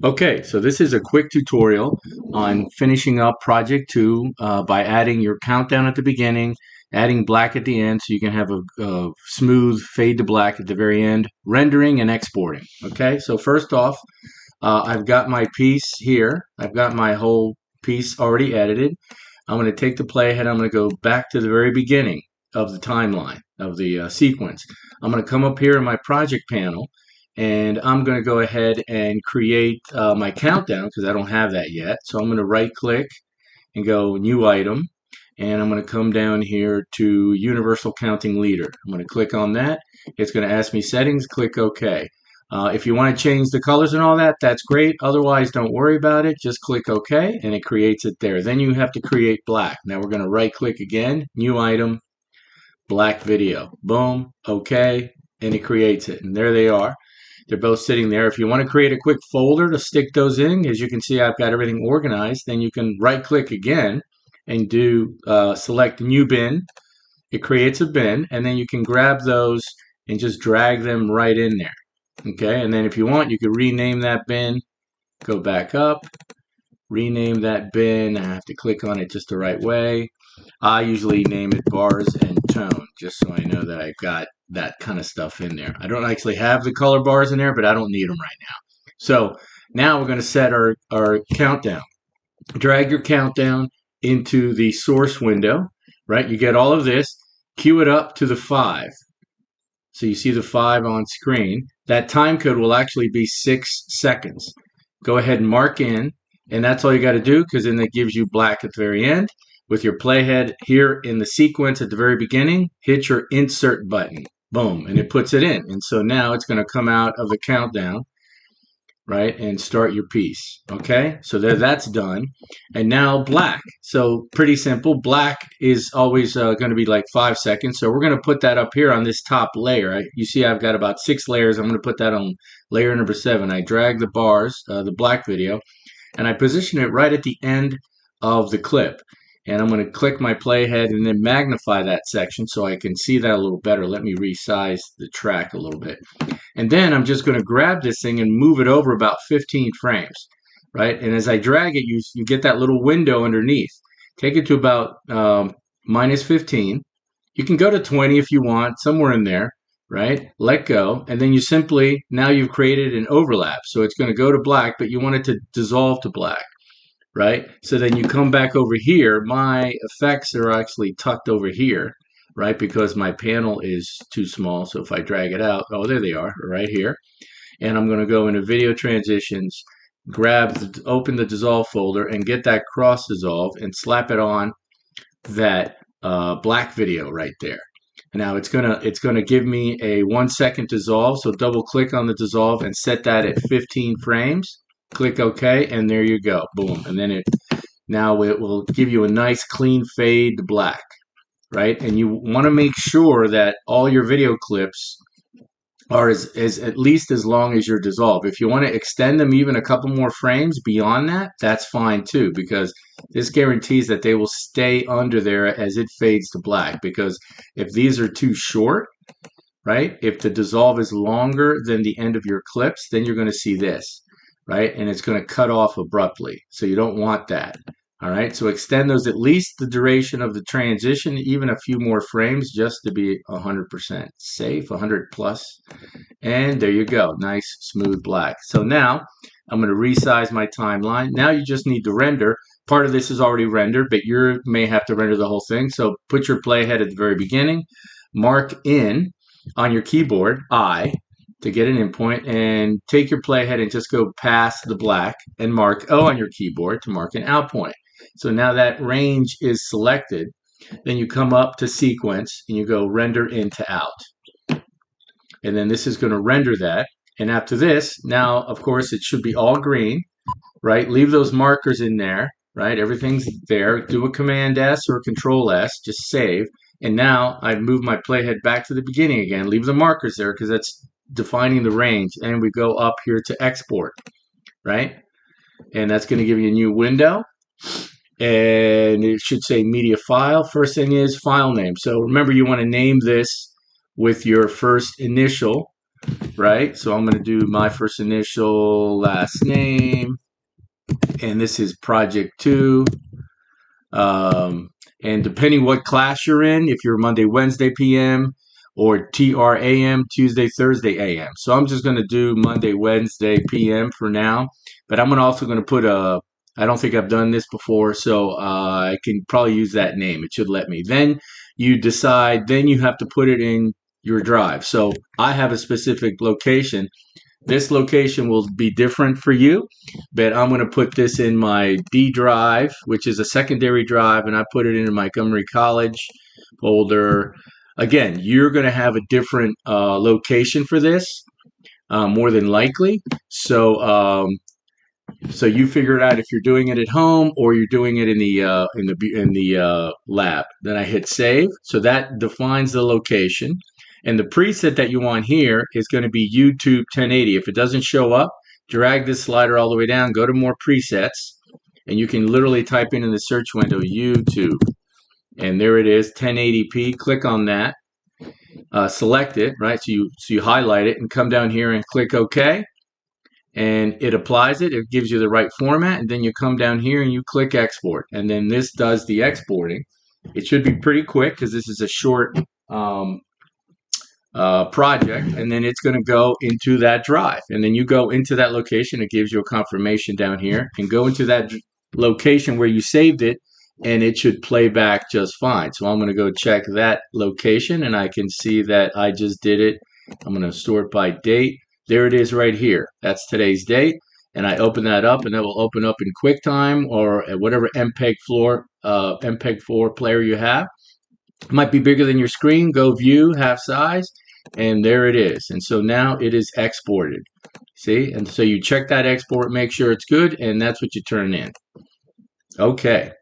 Okay, so this is a quick tutorial on finishing up project 2 by adding your countdown at the beginning, adding black at the end so you can have a smooth fade to black at the very end, rendering and exporting. Okay, so first off, I've got my piece here. I've got my whole piece already edited. I'm going to take the playhead. I'm going to go back to the very beginning of the timeline of the sequence. I'm going to come up here in my project panel and I'm going to go ahead and create my countdown because I don't have that yet. So I'm going to right click and go new item, and I'm going to come down here to universal counting leader. I'm going to click on that. It's going to ask me settings, click OK. If you want to change the colors and all that, that's great. Otherwise, don't worry about it. Just click OK, and it creates it there. Then you have to create black. Now we're going to right click again, new item, black video. Boom, OK, and it creates it. And there they are. They're both sitting there. If you want to create a quick folder to stick those in, as you can see, I've got everything organized. Then you can right click again and do select new bin. It creates a bin, and then you can grab those and just drag them right in there. Okay, and then if you want, you could rename that bin, go back up, rename that bin. I have to click on it just the right way. I usually name it bars and tone, just so I know that I've got that kind of stuff in there. I don't actually have the color bars in there, but I don't need them right now. So now we're going to set our countdown. Drag your countdown into the source window, right? You get all of this. Cue it up to the 5. So you see the 5 on screen. That time code will actually be 6 seconds. Go ahead and mark in, and that's all you got to do, because then it gives you black at the very end. With your playhead here in the sequence at the very beginning, hit your insert button. Boom, and it puts it in. And so now it's going to come out of the countdown, right, and start your piece. Okay, so that's done. And now black. So pretty simple. Black is always going to be like 5 seconds. So we're going to put that up here on this top layer. You see I've got about 6 layers. I'm going to put that on layer number 7. I drag the bars, the black video, and I position it right at the end of the clip. And I'm going to click my playhead and then magnify that section so I can see that a little better. Let me resize the track a little bit. And then I'm just going to grab this thing and move it over about 15 frames, right? And as I drag it, you get that little window underneath. Take it to about minus 15. You can go to 20 if you want, somewhere in there, right? Let go. And then you simply, now you've created an overlap. So it's going to go to black, but you want it to dissolve to black, right? So then you come back over here. My effects are actually tucked over here, right? Because my panel is too small. So if I drag it out, oh, there they are, right here. And I'm going to go into video transitions, open the dissolve folder and get that cross dissolve and slap it on that black video right there. Now it's gonna give me a 1 second dissolve. So double click on the dissolve and set that at 15 frames. Click OK, and there you go. Boom. And then now it will give you a nice clean fade to black, right? And you want to make sure that all your video clips are as at least as long as your dissolve. If you want to extend them even a couple more frames beyond that, that's fine too, because this guarantees that they will stay under there as it fades to black. Because if these are too short, right, if the dissolve is longer than the end of your clips, then you're going to see this, right? And it's going to cut off abruptly. So you don't want that. All right, so extend those at least the duration of the transition, even a few more frames, just to be 100% safe, 100 plus. And there you go, nice smooth black. So now I'm going to resize my timeline. Now you just need to render. Part of this is already rendered, but you may have to render the whole thing. So put your playhead at the very beginning, mark in on your keyboard, I, to get an endpoint, and take your playhead and just go past the black and mark O on your keyboard to mark an out point. So now that range is selected. Then you come up to sequence and you go render into out. And then this is going to render that. And after this, now, of course, it should be all green, right? Leave those markers in there, right? Everything's there. Do a Command S or Control S, just save. And now I move my playhead back to the beginning again. Leave the markers there because that's defining the range. And we go up here to export, right? And that's going to give you a new window. And it should say media file. First thing is file name. So remember, you want to name this with your first initial, right? So I'm going to do my first initial, last name, and this is project 2. Um, and depending what class you're in, if you're Monday, Wednesday PM, or TRAM, Tuesday, Thursday AM. So I'm just going to do Monday, Wednesday PM for now. But I'm also going to put I don't think I've done this before, so I can probably use that name. It should let me. Then you decide, then you have to put it in your drive. So I have a specific location. This location will be different for you, but I'm going to put this in my D drive, which is a secondary drive, and I put it in Montgomery College folder. Again, you're going to have a different location for this, more than likely. So you figure it out if you're doing it at home or you're doing it in the lab. Then I hit save. So that defines the location. And the preset that you want here is going to be YouTube 1080. If it doesn't show up, drag this slider all the way down, go to more presets, and you can literally type in the search window YouTube. And there it is, 1080p. Click on that. Select it, right? So you highlight it and come down here and click OK. And it applies it. It gives you the right format. And then you come down here and you click export. And then this does the exporting. It should be pretty quick because this is a short project, and then it's going to go into that drive. And then you go into that location. It gives you a confirmation down here, and go into that location where you saved it, and it should play back just fine. So I'm going to go check that location, and I can see that I just did it. I'm going to sort by date. There it is right here. That's today's date. And I open that up, and that will open up in QuickTime or whatever MPEG-4 player you have. It might be bigger than your screen. Go view, half size, and there it is. And so now it is exported. See? And so you check that export, make sure it's good, and that's what you turn in. Okay.